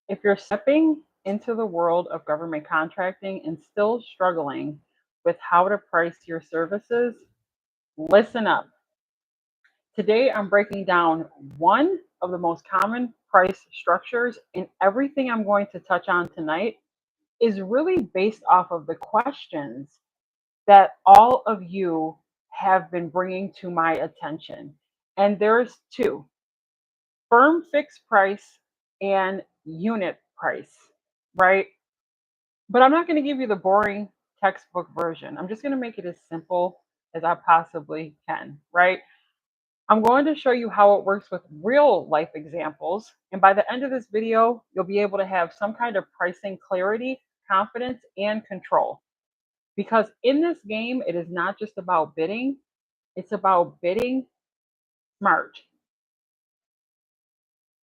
If you're stepping into the world of government contracting and still struggling with how to price your services, listen up. Today, I'm breaking down one of the most common price structures, and everything I'm going to touch on tonight is really based off of the questions that all of you have been bringing to my attention. And there's two: firm fixed price and unit price, right? But I'm not going to give you the boring textbook version. I'm just going to make it as simple as I possibly can, right? I'm going to show you how it works with real life examples. And by the end of this video, you'll be able to have some kind of pricing clarity, confidence, and control. Because in this game, it is not just about bidding, it's about bidding smart,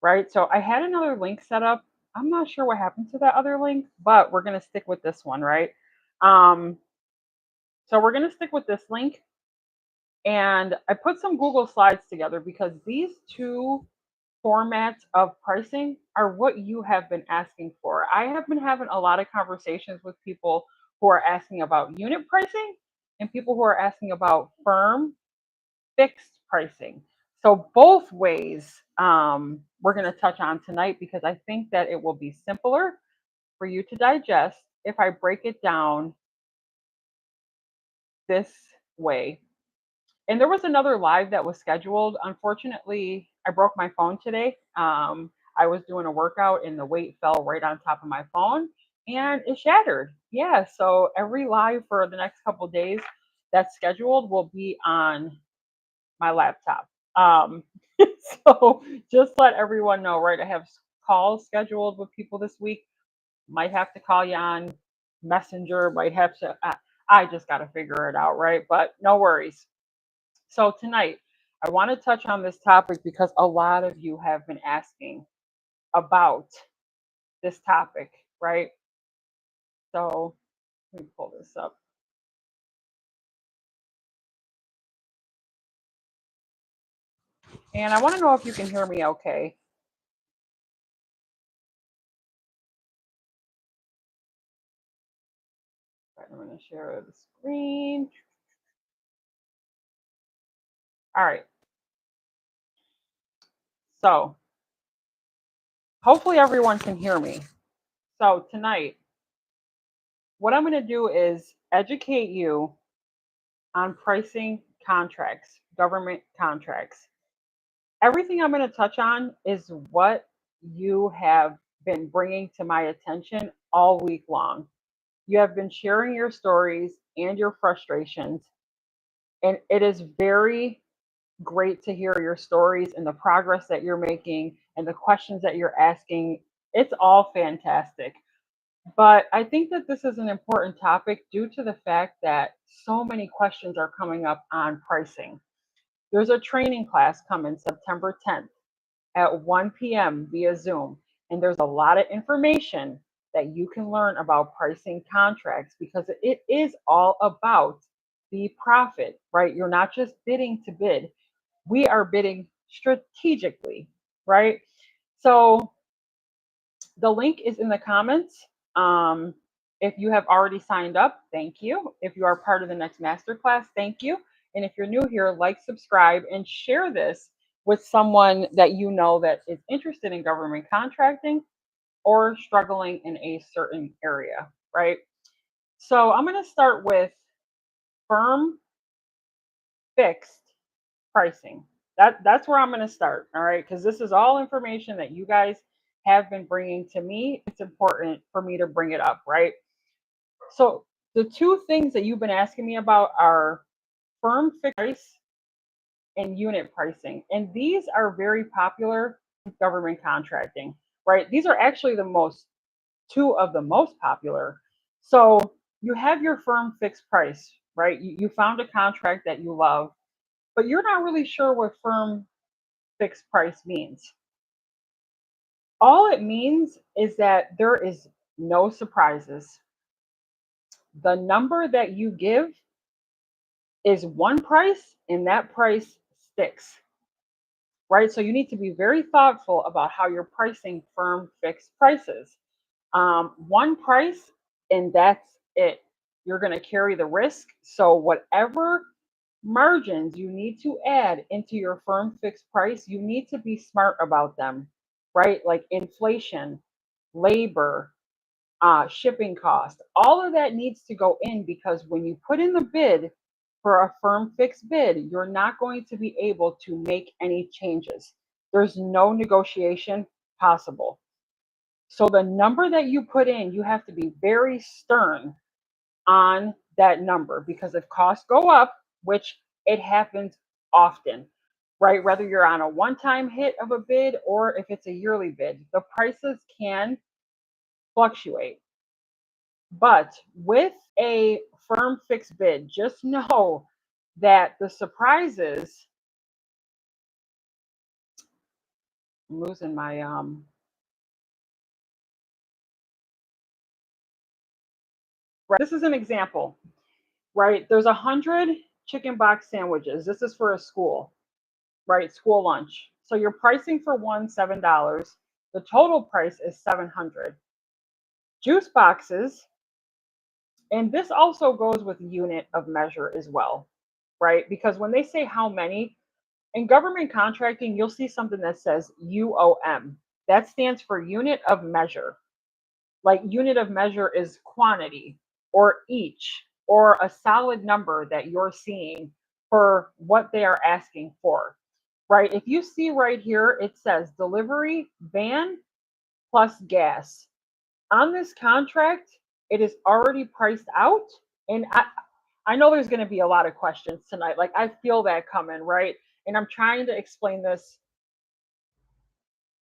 right? So I had another link set up. I'm not sure what happened to that other link, but we're going to stick with this one, right? Um, so we're going to stick with this link. And I put some Google slides together because these two formats of pricing are what you have been asking for. I have been having a lot of conversations with people who are asking about unit pricing and people who are asking about firm fixed pricing. So both ways we're going to touch on tonight because I think that it will be simpler for you to digest if I break it down this way. And there was another live that was scheduled. Unfortunately, I broke my phone today. I was doing a workout and the weight fell right on top of my phone and it shattered. Yeah, so every live for the next couple of days that's scheduled will be on my laptop. Um, so just let everyone know, right? I have calls scheduled with people this week. Might have to call you on Messenger, might have to, I just got to figure it out, right? But no worries. So tonight, I want to touch on this topic because a lot of you have been asking about this topic, right? So let me pull this up. And I want to know if you can hear me okay. Right, I'm going to share the screen. All right. So hopefully everyone can hear me. So tonight, what I'm going to do is educate you on pricing contracts, government contracts. Everything I'm going to touch on is what you have been bringing to my attention all week long. You have been sharing your stories and your frustrations, and it is very great to hear your stories and the progress that you're making and the questions that you're asking. It's all fantastic. But I think that this is an important topic due to the fact that so many questions are coming up on pricing. There's a training class coming September 10th at 1 p.m. via Zoom. And there's a lot of information that you can learn about pricing contracts because it is all about the profit, right? You're not just bidding to bid, we are bidding strategically, right? So the link is in the comments. Um, if you have already signed up, thank you. If you are part of the next masterclass, thank you. And if you're new here, like, subscribe, and share this with someone that you know that is interested in government contracting or struggling in a certain area, right? So I'm going to start with firm fixed pricing. That's where I'm going to start, all right? Because this is all information that you guys have been bringing to me. It's important for me to bring it up, right? So the two things that you've been asking me about are firm fixed price and unit pricing. And these are very popular in government contracting, right? These are actually two of the most popular. So you have your firm fixed price, right? You found a contract that you love, but you're not really sure what firm fixed price means. All it means is that there is no surprises. The number that you give is one price, and that price sticks. right? So you need to be very thoughtful about how you're pricing firm fixed prices. One price, and that's it. You're going to carry the risk. So whatever margins you need to add into your firm fixed price, you need to be smart about them, right? Like inflation, labor, shipping cost, all of that needs to go in because when you put in the bid for a firm fixed bid, you're not going to be able to make any changes. There's no negotiation possible. So the number that you put in, you have to be very stern on that number because if costs go up, which it happens often, right? Whether you're on a one time hit of a bid or if it's a yearly bid, the prices can fluctuate. But with a firm fixed bid, just know that the surprises, I'm losing my this is an example, right? There's 100 chicken box sandwiches. This is for a school, right? School lunch. So you're pricing for one $7. The total price is 700. Juice boxes, and this also goes with unit of measure as well, right? Because when they say how many, in government contracting, you'll see something that says UOM. That stands for unit of measure. Like unit of measure is quantity or each or a solid number that you're seeing for what they are asking for, right? If you see right here, it says delivery van plus gas. On this contract, it is already priced out. And I know there's going to be a lot of questions tonight. Like I feel that coming, right? And I'm trying to explain this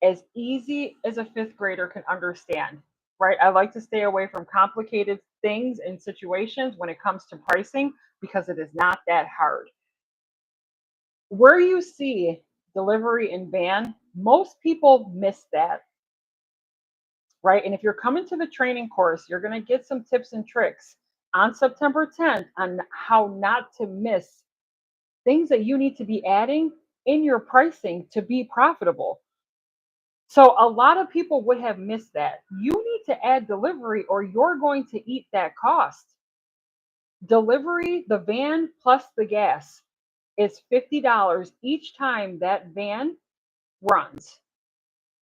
as easy as a fifth grader can understand, right? I like to stay away from complicated things and situations when it comes to pricing because it is not that hard. Where you see delivery and van, most people miss that, right? And if you're coming to the training course, you're going to get some tips and tricks on September 10th on how not to miss things that you need to be adding in your pricing to be profitable. So a lot of people would have missed that. You need to add delivery or you're going to eat that cost. Delivery, the van plus the gas is $50 each time that van runs.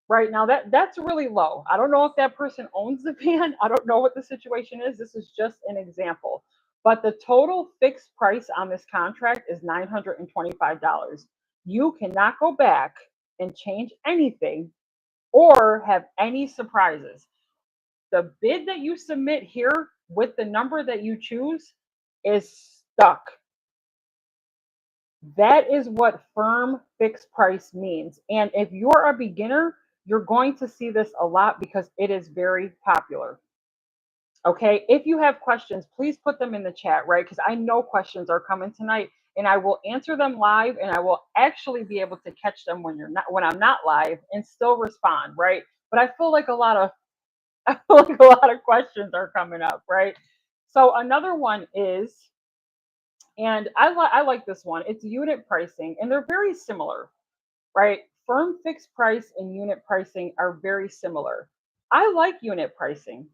Right now that's really low. I don't know if that person owns the van. I don't know what the situation is. This is just an example. But the total fixed price on this contract is $925. You cannot go back and change anything or have any surprises. The bid that you submit here with the number that you choose is stuck. That is what firm fixed price means. And if you're a beginner, you're going to see this a lot because it is very popular. Okay. If you have questions, please put them in the chat, right? Because I know questions are coming tonight and I will answer them live and I will actually be able to catch them when I'm not live and still respond, right? But I feel like a lot of I feel like a lot of questions are coming up, right? So another one is, and I like this one. It's unit pricing, and they're very similar, right? Firm fixed price and unit pricing are very similar. I like unit pricing,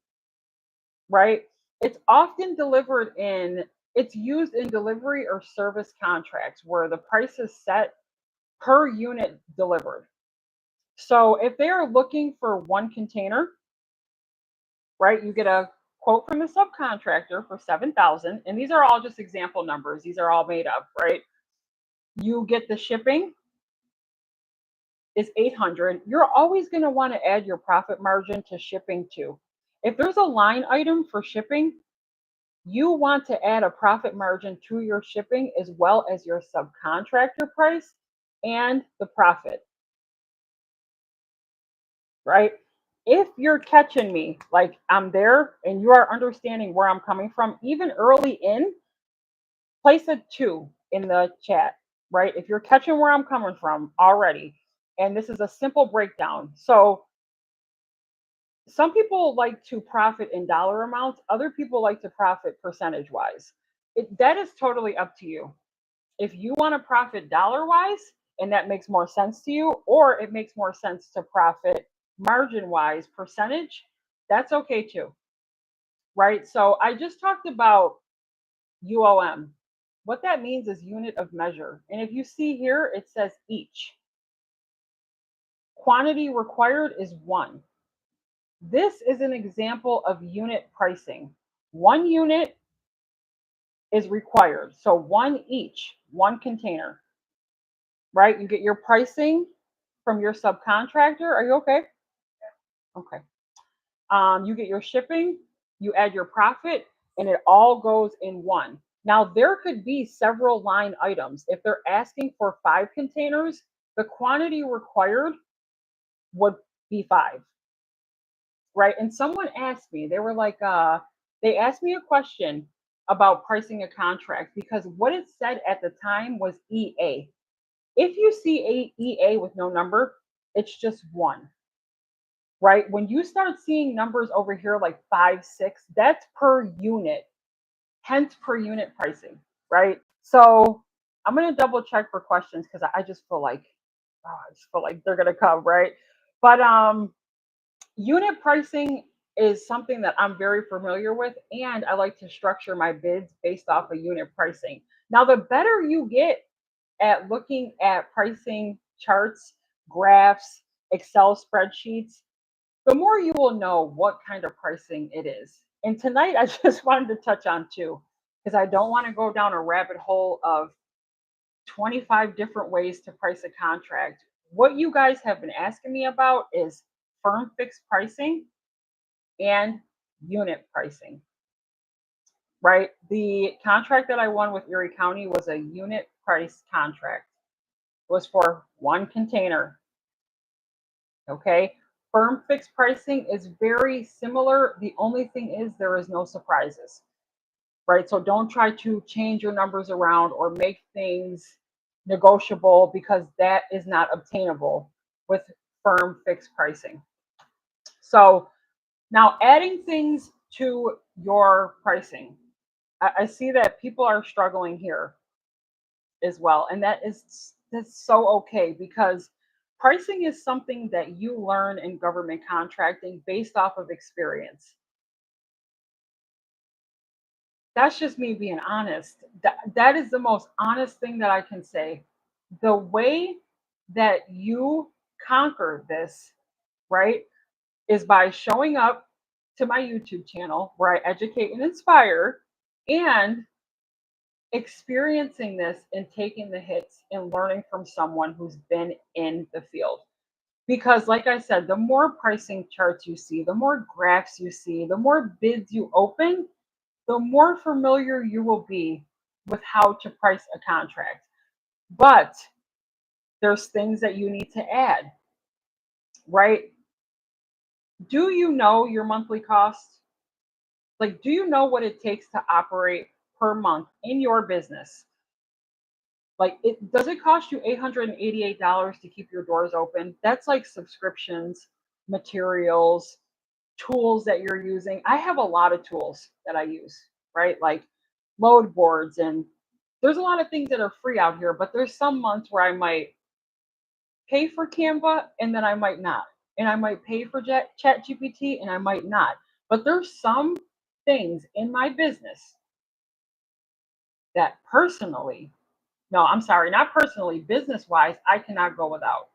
right? It's often delivered in, it's used in delivery or service contracts where the price is set per unit delivered. So if they are looking for one container, right, you get a quote from the subcontractor for 7,000, and these are all just example numbers. These are all made up, right? You get the shipping is 800. You're always going to want to add your profit margin to shipping too. If there's a line item for shipping, you want to add a profit margin to your shipping as well as your subcontractor price and the profit, right? If you're catching me, like I'm there and you are understanding where I'm coming from, even early in, place a 2 in the chat, right? If you're catching where I'm coming from already, and this is a simple breakdown. So some people like to profit in dollar amounts, other people like to profit percentage wise. That is totally up to you. If you want to profit dollar wise, and that makes more sense to you, or it makes more sense to profit margin wise percentage, that's okay too, right? So I just talked about UOM. What that means is unit of measure. And if you see here, it says each. Quantity required is 1. This is an example of unit pricing. 1 unit is required. So 1 each, 1 container, right? You get your pricing from your subcontractor. Are you okay? Okay. You get your shipping, you add your profit, and it all goes in one. Now, there could be several line items. If they're asking for 5 containers, the quantity required would be 5, right? And someone asked me, they were like, they asked me a question about pricing a contract because what it said at the time was EA. If you see a EA with no number, it's just 1. Right? When you start seeing numbers over here like 5, 6, that's per unit, hence per unit pricing, right? So I'm gonna double check for questions because I just feel like, oh, I just feel like they're gonna come, right? But unit pricing is something that I'm very familiar with, and I like to structure my bids based off of unit pricing. Now, the better you get at looking at pricing charts, graphs, Excel spreadsheets, the more you will know what kind of pricing it is. And tonight, I just wanted to touch on 2, because I don't want to go down a rabbit hole of 25 different ways to price a contract. What you guys have been asking me about is firm fixed pricing and unit pricing, right? The contract that I won with Erie County was a unit price contract. It was for 1 container. Okay. Firm fixed pricing is very similar. The only thing is there is no surprises, right? So don't try to change your numbers around or make things negotiable because that is not obtainable with firm fixed pricing. So now adding things to your pricing. I see that people are struggling here as well. And that's so okay because pricing is something that you learn in government contracting based off of experience. That's just me being honest. That is the most honest thing that I can say. The way that you conquer this, right, is by showing up to my YouTube channel where I educate and inspire and experiencing this and taking the hits and learning from someone who's been in the field. Because, like I said, the more pricing charts you see, the more graphs you see, the more bids you open, the more familiar you will be with how to price a contract. But there's things that you need to add, right? Do you know your monthly costs? Like, do you know what it takes to operate per month in your business? Like, it does it cost you $888 to keep your doors open? That's like subscriptions, materials, tools that you're using. I have a lot of tools that I use, right? Like load boards, and there's a lot of things that are free out here, but there's some months where I might pay for Canva and then I might not. And I might pay for Chat GPT and I might not. But there's some things in my business that personally, no, I'm sorry, not personally, business wise, I cannot go without.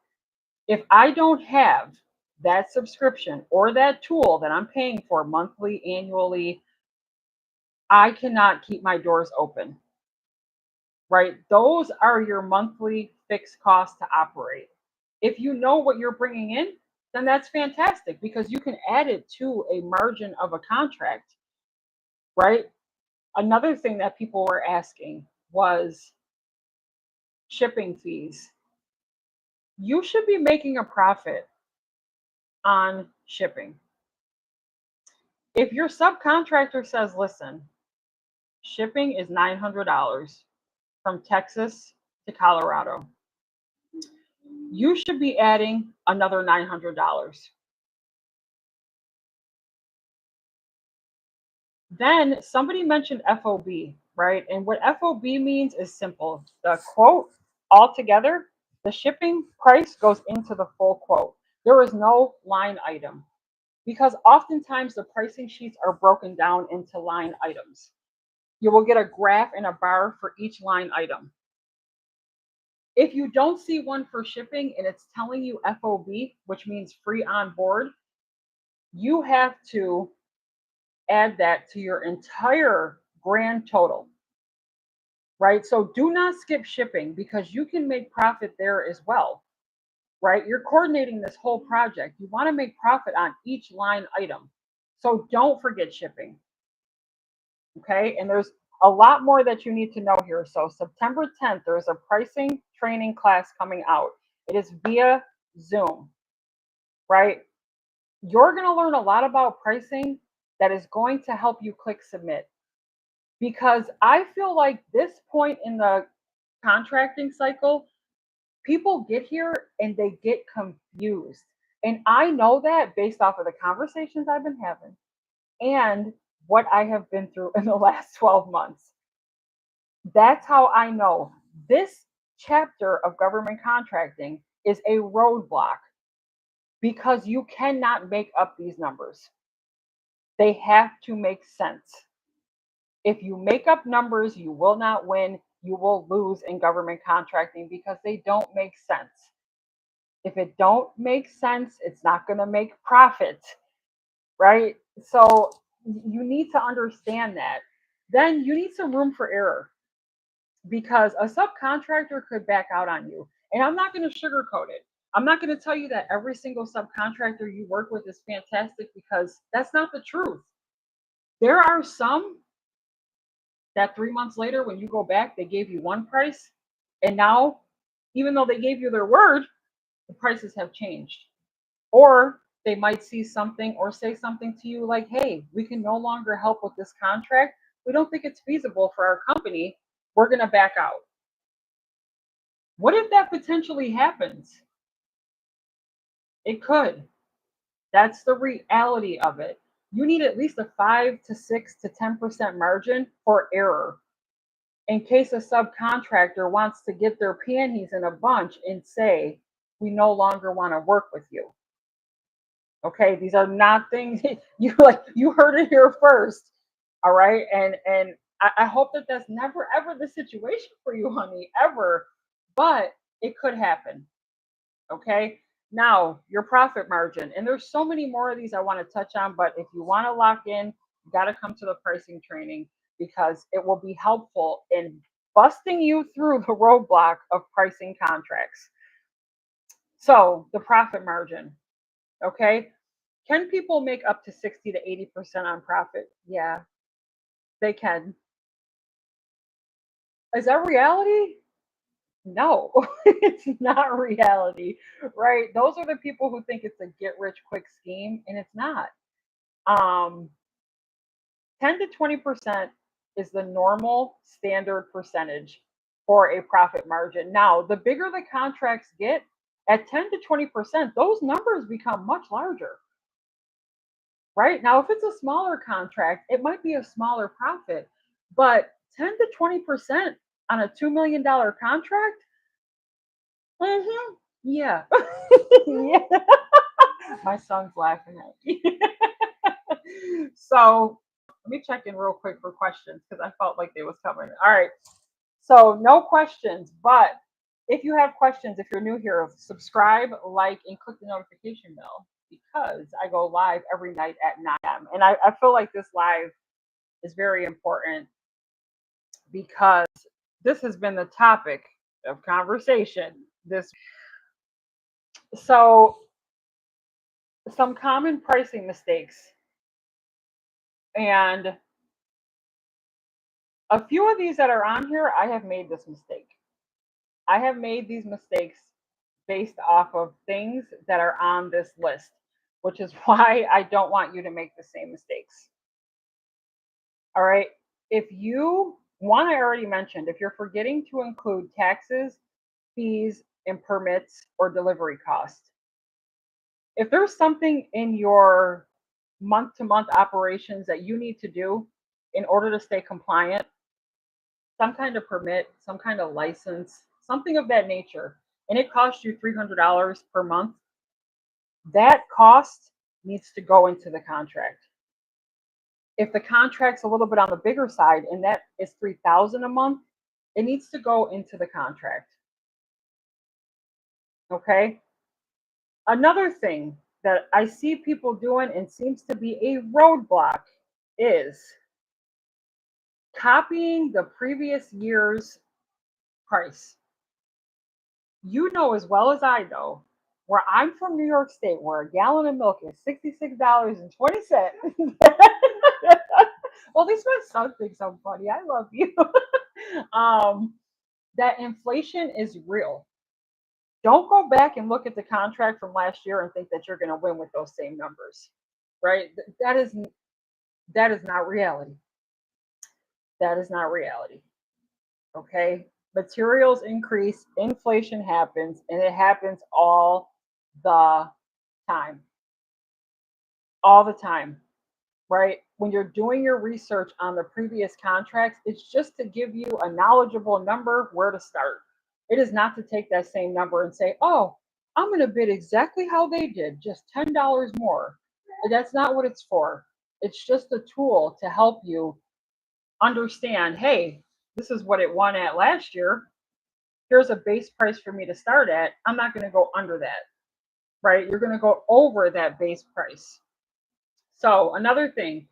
If I don't have that subscription or that tool that I'm paying for monthly, annually, I cannot keep my doors open, right? Those are your monthly fixed costs to operate. If you know what you're bringing in, then that's fantastic because you can add it to a margin of a contract, right? Another thing that people were asking was shipping fees. You should be making a profit on shipping. If your subcontractor says, listen, shipping is $900 from Texas to Colorado, you should be adding another $900. Then somebody mentioned FOB, right? And what FOB means is simple. The quote altogether The shipping price goes into the full quote. There is no line item because oftentimes the pricing sheets are broken down into line items. You will get a graph and a bar for each line item. If you don't see one for shipping and it's telling you FOB, which means free on board, you have to add that to your entire grand total, right? So do not skip shipping because you can make profit there as well, right? You're coordinating this whole project. You want to make profit on each line item. So don't forget shipping. Okay. And there's a lot more that you need to know here. So September 10th, there's a pricing training class coming out. It is via Zoom, right? You're going to learn a lot about pricing that is going to help you click submit. Because I feel like this point in the contracting cycle, people get here and they get confused. And I know that based off of the conversations I've been having and what I have been through in the last 12 months. That's how I know this chapter of government contracting is a roadblock because you cannot make up these numbers. They have to make sense. If you make up numbers, you will not win. You will lose in government contracting because they don't make sense. If it don't make sense, it's not going to make profit, right? So you need to understand that. Then you need some room for error because a subcontractor could back out on you. And I'm not going to sugarcoat it. I'm not going to tell you that every single subcontractor you work with is fantastic because that's not the truth. There are some that 3 months later, when you go back, they gave you one price. And now, even though they gave you their word, the prices have changed. Or they might see something or say something to you like, hey, we can no longer help with this contract. We don't think it's feasible for our company. We're going to back out. What if that potentially happens? It could. That's the reality of it. You need at least a 5 to 6 to 10% margin for error in case a subcontractor wants to get their panties in a bunch and say, we no longer want to work with you. Okay, these are not things you heard it here first. All right. And I hope that that's never ever the situation for you, honey, ever. But it could happen. Okay. Now your profit margin. And there's so many more of these I want to touch on, but if you want to lock in, you got to come to the pricing training because it will be helpful in busting you through the roadblock of pricing contracts. So the profit margin. Okay. Can people make up to 60 to 80% on profit? Yeah, they can. Is that reality? No, it's not reality, right? Those are the people who think it's a get rich quick scheme, and it's not. Um, 10 to 20% is the normal standard percentage for a profit margin. Now, the bigger the contracts get, at 10 to 20%, those numbers become much larger. Right? Now, if it's a smaller contract, it might be a smaller profit, but 10 to 20% on a $2 million contract? Mm-hmm. Yeah. Yeah. My son's laughing at me. So let me check in real quick for questions because I felt like they was coming. All right. So no questions, but if you have questions, if you're new here, subscribe, like, and click the notification bell because I go live every night at 9 p.m. And I feel like this live is very important because this has been the topic of conversation. So some common pricing mistakes, and a few of these that are on here, I have made this mistake. I have made these mistakes based off of things that are on this list, which is why I don't want you to make the same mistakes. All right. If you, one I already mentioned, if you're forgetting to include taxes, fees, and permits or delivery costs, if there's something in your month to month operations that you need to do in order to stay compliant, some kind of permit, some kind of license, something of that nature, and it costs you $300 per month, that cost needs to go into the contract. If the contract's a little bit on the bigger side and that is 3,000 a month, it needs to go into the contract. Okay? Another thing that I see people doing and seems to be a roadblock is copying the previous year's price. You know as well as I know, where I'm from New York State, where a gallon of milk is $66.20. Well, at least my son thinks I'm funny. I love you. um, that inflation is real. Don't go back and look at the contract from last year and think that you're going to win with those same numbers, right? That is not reality. That is not reality. Okay? Materials increase, inflation happens, and it happens all the time. All the time, right? When you're doing your research on the previous contracts, it's just to give you a knowledgeable number where to start. It is not to take that same number and say, oh, I'm going to bid exactly how they did, just $10 more. That's not what it's for. It's just a tool to help you understand, hey, this is what it won at last year. Here's a base price for me to start at. I'm not going to go under that, right? You're going to go over that base price. So, another thing,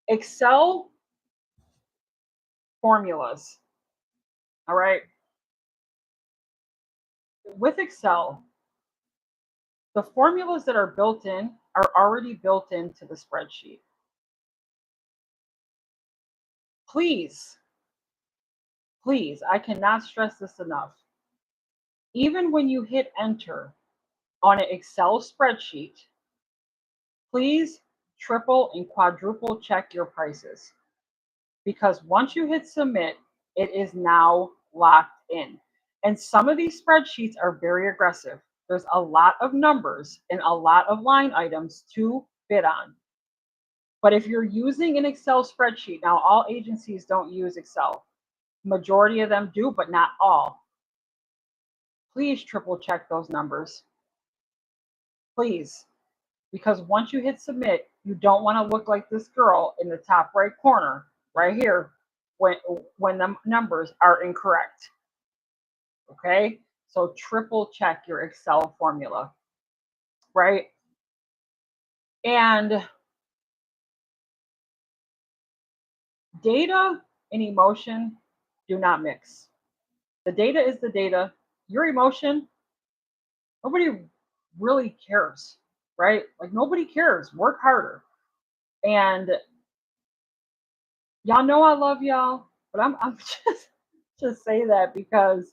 Excel formulas. All right. With Excel, the formulas that are built in are already built into the spreadsheet. Please, please, I cannot stress this enough. Even when you hit enter on an Excel spreadsheet, please triple and quadruple check your prices, because once you hit submit, it is now locked in. And some of these spreadsheets are very aggressive. There's a lot of numbers and a lot of line items to bid on. But if you're using an Excel spreadsheet, now all agencies don't use Excel. Majority of them do, but not all. Please triple check those numbers. Please. Because once you hit submit, you don't want to look like this girl in the top right corner, right here, when the numbers are incorrect. Okay? So triple check your Excel formula, right? And data and emotion do not mix. The data is the data. Your emotion, nobody really cares, right? Like nobody cares. Work harder. And y'all know I love y'all, but I'm just say that because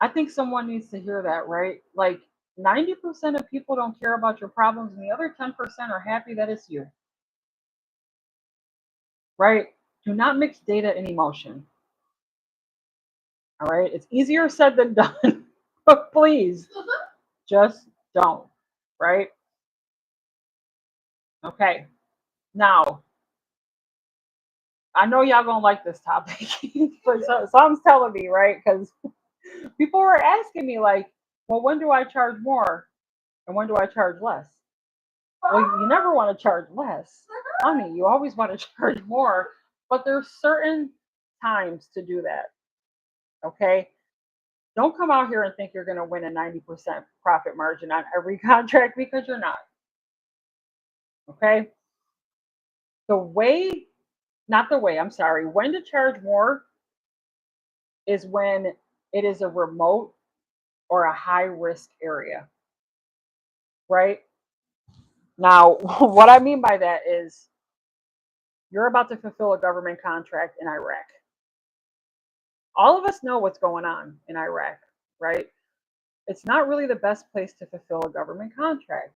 I think someone needs to hear that, right? Like 90% of people don't care about your problems, and the other 10% are happy that it's you, right? Do not mix data and emotion. All right. It's easier said than done, but please just don't, right? Okay. Now, I know y'all gonna like this topic, but something's telling me, right? Because people are asking me, like, well, when do I charge more and when do I charge less? Well, you never want to charge less, honey. You always want to charge more, but there's certain times to do that. Okay. Don't come out here and think you're going to win a 90% profit margin on every contract, because you're not. Okay. The way, not the way, I'm sorry, when to charge more is when it is a remote or a high risk area, right? Now, what I mean by that is you're about to fulfill a government contract in Iraq. All of us know what's going on in Iraq, right? It's not really the best place to fulfill a government contract.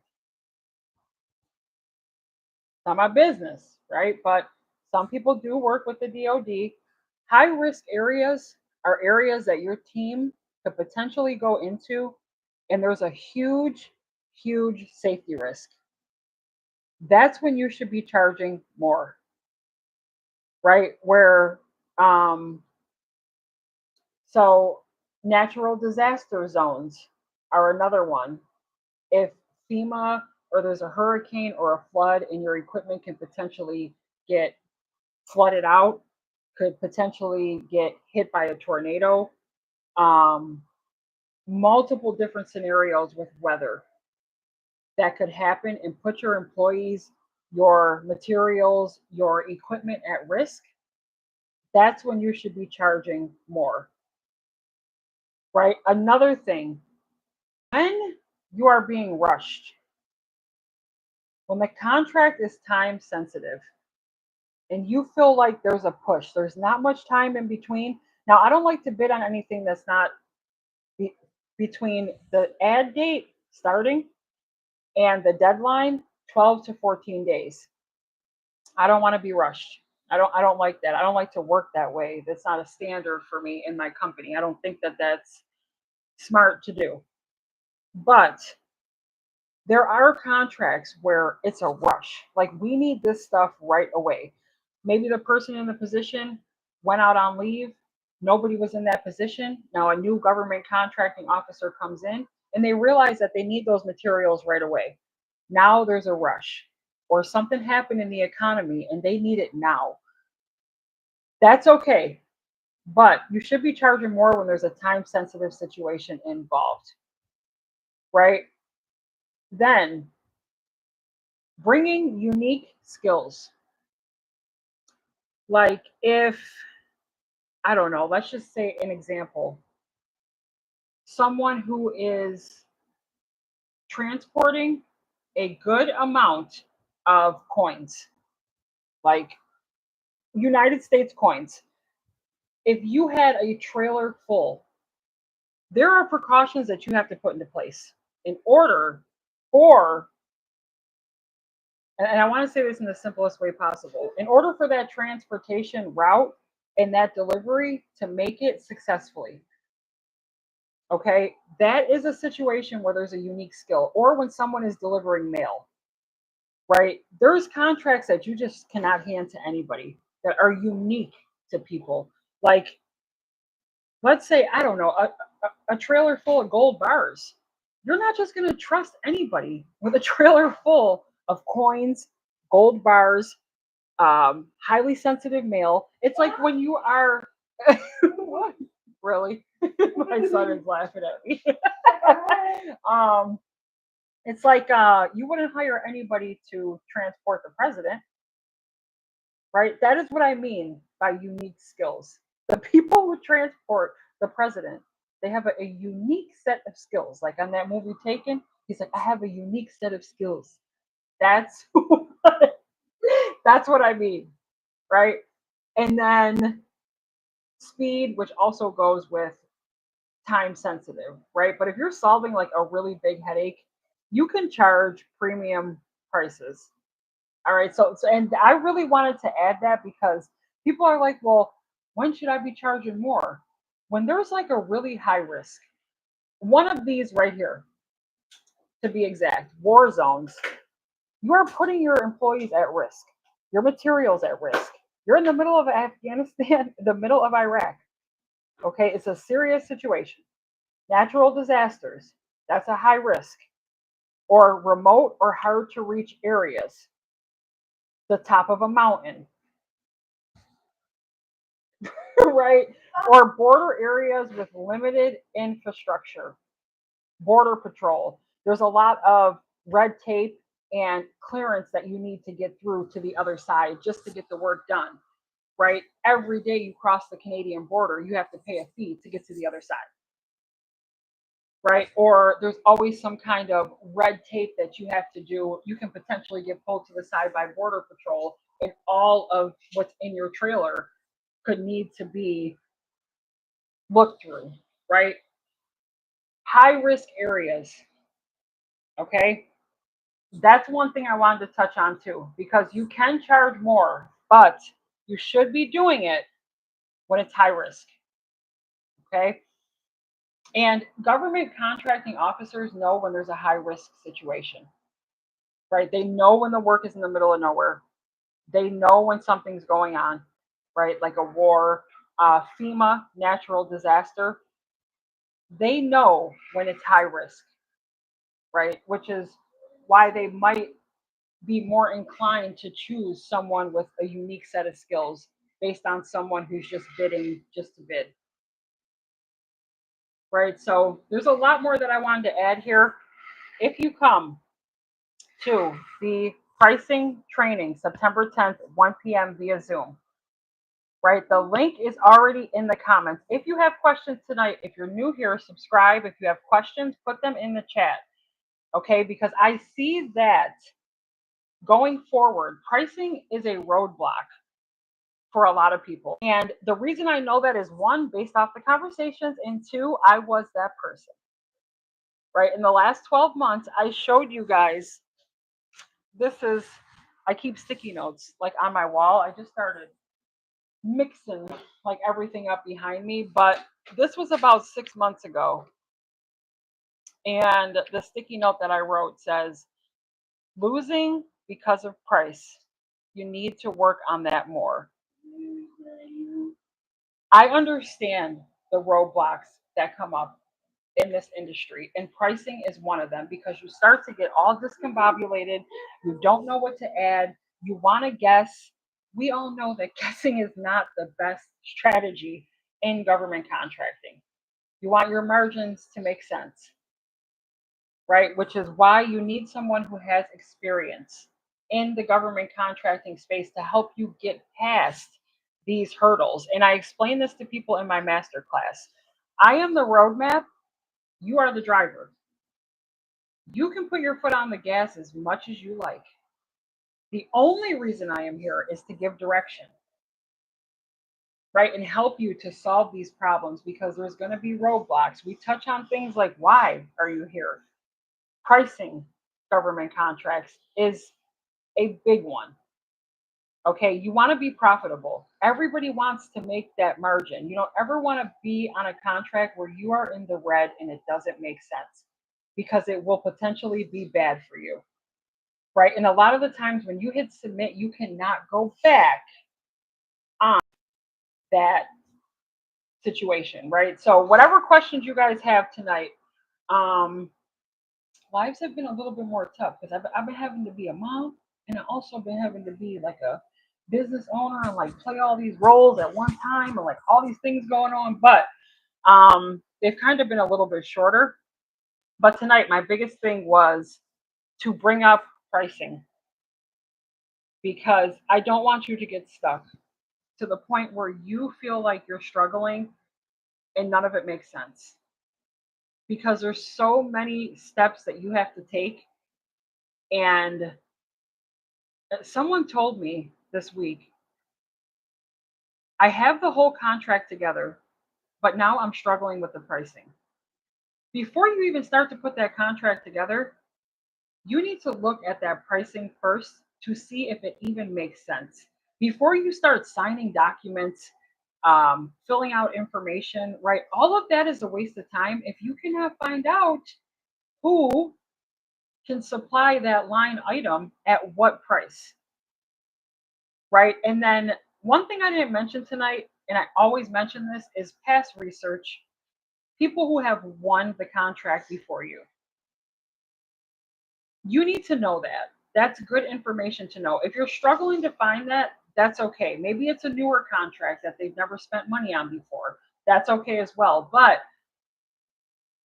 Not my business, right? But some people do work with the DoD. High risk areas are areas that your team could potentially go into, and there's a huge, huge safety risk. That's when you should be charging more, right? Where, so Natural disaster zones are another one. If FEMA or there's a hurricane or a flood and your equipment can potentially get flooded out, could potentially get hit by a tornado, um, multiple different scenarios with weather that could happen and put your employees, your materials, your equipment at risk. That's when you should be charging more, right? Another thing, when you are being rushed, when the contract is time sensitive and you feel like there's a push, there's not much time in between. Now, I don't like to bid on anything that's not be, between the ad date starting and the deadline, 12 to 14 days. I don't want to be rushed. I don't like that. I don't like to work that way. That's not a standard for me in my company. I don't think that that's smart to do. But there are contracts where it's a rush. Like we need this stuff right away. Maybe the person in the position went out on leave. Nobody was in that position. Now a new government contracting officer comes in and they realize that they need those materials right away. Now there's a rush or something happened in the economy and they need it now. That's okay. But you should be charging more when there's a time sensitive situation involved, right? Then bringing unique skills. Like if, I don't know, let's just say an example, someone who is transporting a good amount of coins, like United States coins. If you had a trailer full, there are precautions that you have to put into place in order for, and I want to say this in the simplest way possible, in order for that transportation route and that delivery to make it successfully. Okay, that is a situation where there's a unique skill, or when someone is delivering mail, right? There's contracts that you just cannot hand to anybody that are unique to people. Like, let's say, I don't know, a trailer full of gold bars. You're not just going to trust anybody with a trailer full of coins, gold bars, highly sensitive mail. It's like when you are, what? Really? My son is laughing at me. um, it's like you wouldn't hire anybody to transport the president, right? That is what I mean by unique skills. The people who transport the president, they have a unique set of skills. Like on that movie Taken, he's like, I have a unique set of skills. That's what, that's what I mean, right? And then speed, which also goes with time sensitive, right? But if you're solving like a really big headache, you can charge premium prices. All right. So and I really wanted to add that because people are like, well, when should I be charging more? When there's like a really high risk, one of these right here, to be exact, war zones, you are putting your employees at risk, your materials at risk. You're in the middle of Afghanistan, the middle of Iraq. Okay. It's a serious situation. Natural disasters, that's a high risk, or remote or hard to reach areas, the top of a mountain, right? Or border areas with limited infrastructure, border patrol. There's a lot of red tape and clearance that you need to get through to the other side just to get the work done, right? Every day you cross the Canadian border, you have to pay a fee to get to the other side, right? Or there's always some kind of red tape that you have to do. You can potentially get pulled to the side by Border Patrol, and all of what's in your trailer could need to be looked through, right? High risk areas, okay? That's one thing I wanted to touch on too, because you can charge more, but you should be doing it when it's high risk, okay? And government contracting officers know when there's a high risk situation, right? They know when the work is in the middle of nowhere. They know when something's going on, right? Like a war, FEMA, natural disaster. they know when it's high risk, right? Which is why they might be more inclined to choose someone with a unique set of skills based on someone who's just bidding just to bid, right? So there's a lot more that I wanted to add here. If you come to the pricing training September 10th, 1 p.m. via Zoom, right? The link is already in the comments. If you have questions tonight, if you're new here, subscribe. If you have questions, put them in the chat, okay? Because I see that going forward, pricing is a roadblock for a lot of people. And the reason I know that is one, based off the conversations, and two, I was that person, right? In the last 12 months, I showed you guys, this is, I keep sticky notes like on my wall. I just started mixing like everything up behind me, but this was about 6 months ago. And the sticky note that I wrote says, losing because of price. You need to work on that more. I understand the roadblocks that come up in this industry, and pricing is one of them, because you start to get all discombobulated. You don't know what to add. You want to guess. We all know that guessing is not the best strategy in government contracting. You want your margins to make sense, right? Which is why you need someone who has experience in the government contracting space to help you get past these hurdles. And I explain this to people in my master class. I am the roadmap, you are the driver. You can put your foot on the gas as much as you like. The only reason I am here is to give direction, right? And help you to solve these problems, because there's going to be roadblocks. We touch on things like, why are you here? Pricing government contracts is a big one. Okay, you want to be profitable. Everybody wants to make that margin. You don't ever want to be on a contract where you are in the red and it doesn't make sense, because it will potentially be bad for you, right? And a lot of the times when you hit submit, you cannot go back on that situation, right? So whatever questions you guys have tonight, lives have been a little bit more tough because I've been having to be a mom, and I also been having to be like a business owner and like play all these roles at one time, and like all these things going on. But they've kind of been a little bit shorter. But tonight, my biggest thing was to bring up pricing, because I don't want you to get stuck to the point where you feel like you're struggling and none of it makes sense, because there's so many steps that you have to take. And someone told me this week, I have the whole contract together, but now I'm struggling with the pricing. Before you even start to put that contract together, you need to look at that pricing first to see if it even makes sense. Before you start signing documents, filling out information, right? All of that is a waste of time if you cannot find out who can supply that line item at what price, right? And then one thing I didn't mention tonight, and I always mention this, is past research. People who have won the contract before you. You need to know that. That's good information to know. If you're struggling to find that, that's okay. Maybe it's a newer contract that they've never spent money on before. That's okay as well. But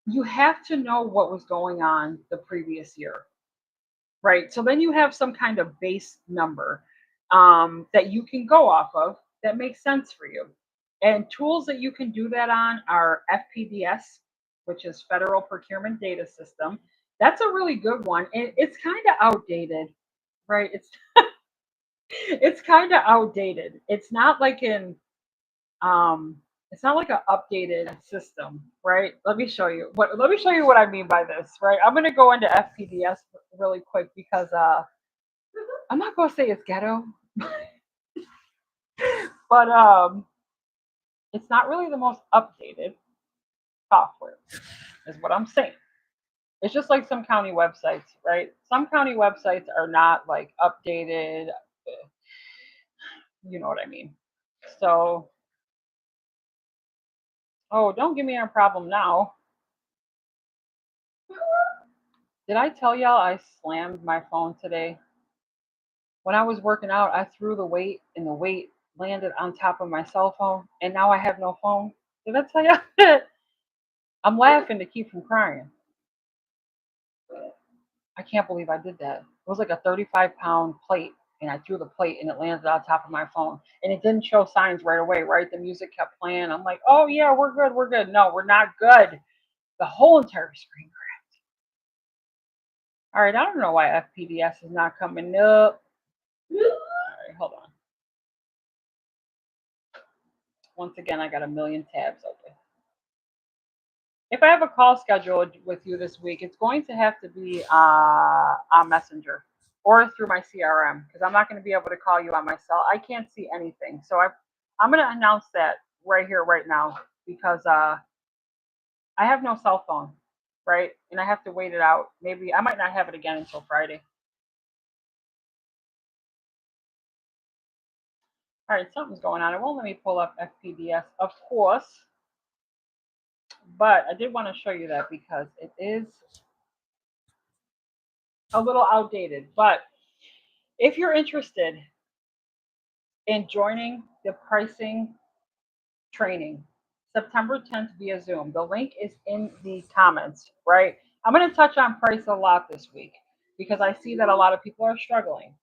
you have to know what was going on the previous year, right? So then you have some kind of base number that you can go off of that makes sense for you. And tools that you can do that on are FPDS, which is Federal Procurement Data System. That's a really good one. And it's kind of outdated, right? It's kind of outdated. It's not like an updated system, right? Let me show you what I mean by this, right? I'm gonna go into FPDS really quick, because I'm not gonna say it's ghetto, but it's not really the most updated software, is what I'm saying. It's just like some county websites, right? Some county websites are not like updated. You know what I mean? So, oh, don't give me a problem now. Did I tell y'all I slammed my phone today? When I was working out, I threw the weight and the weight landed on top of my cell phone and now I have no phone. Did I tell y'all? I'm laughing to keep from crying. I can't believe I did that. It was like a 35-pound plate, and I threw the plate, and it landed on top of my phone. And it didn't show signs right away, right? The music kept playing. I'm like, oh, yeah, we're good, we're good. No, we're not good. The whole entire screen cracked. All right, I don't know why FPDS is not coming up. All right, hold on. Once again, I got a million tabs open. If I have a call scheduled with you this week, it's going to have to be on Messenger or through my CRM because I'm not going to be able to call you on my cell. I can't see anything. So I'm going to announce that right here, right now, because I have no cell phone, right? And I have to wait it out. Maybe I might not have it again until Friday. All right, something's going on. It won't let me pull up FPDS, of course, but I did want to show you that because it is a little outdated. But if you're interested in joining the pricing training, September 10th via Zoom, the link is in the comments, right? I'm going to touch on price a lot this week because I see that a lot of people are struggling,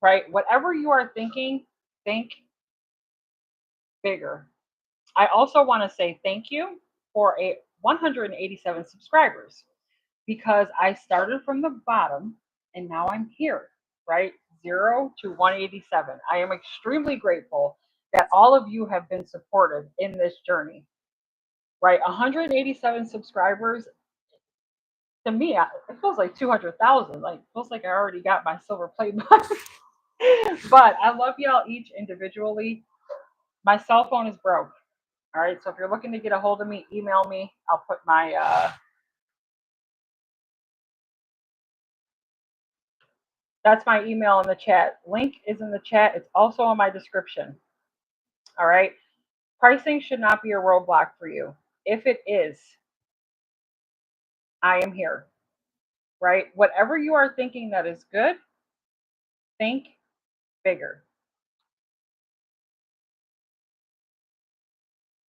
right? Whatever you are thinking, think bigger. I also want to say thank you for 187 subscribers because I started from the bottom and now I'm here, right? 0 to 187. I am extremely grateful that all of you have been supportive in this journey, right? 187 subscribers to me, it feels like 200,000. Like, feels like I already got my silver plate button. But I love y'all each individually. My cell phone is broke. All right. So if you're looking to get a hold of me, email me. I'll put my that's my email in the chat. Link is in the chat. It's also in my description. All right. Pricing should not be a roadblock for you. If it is, I am here. Right? Whatever you are thinking that is good, think bigger.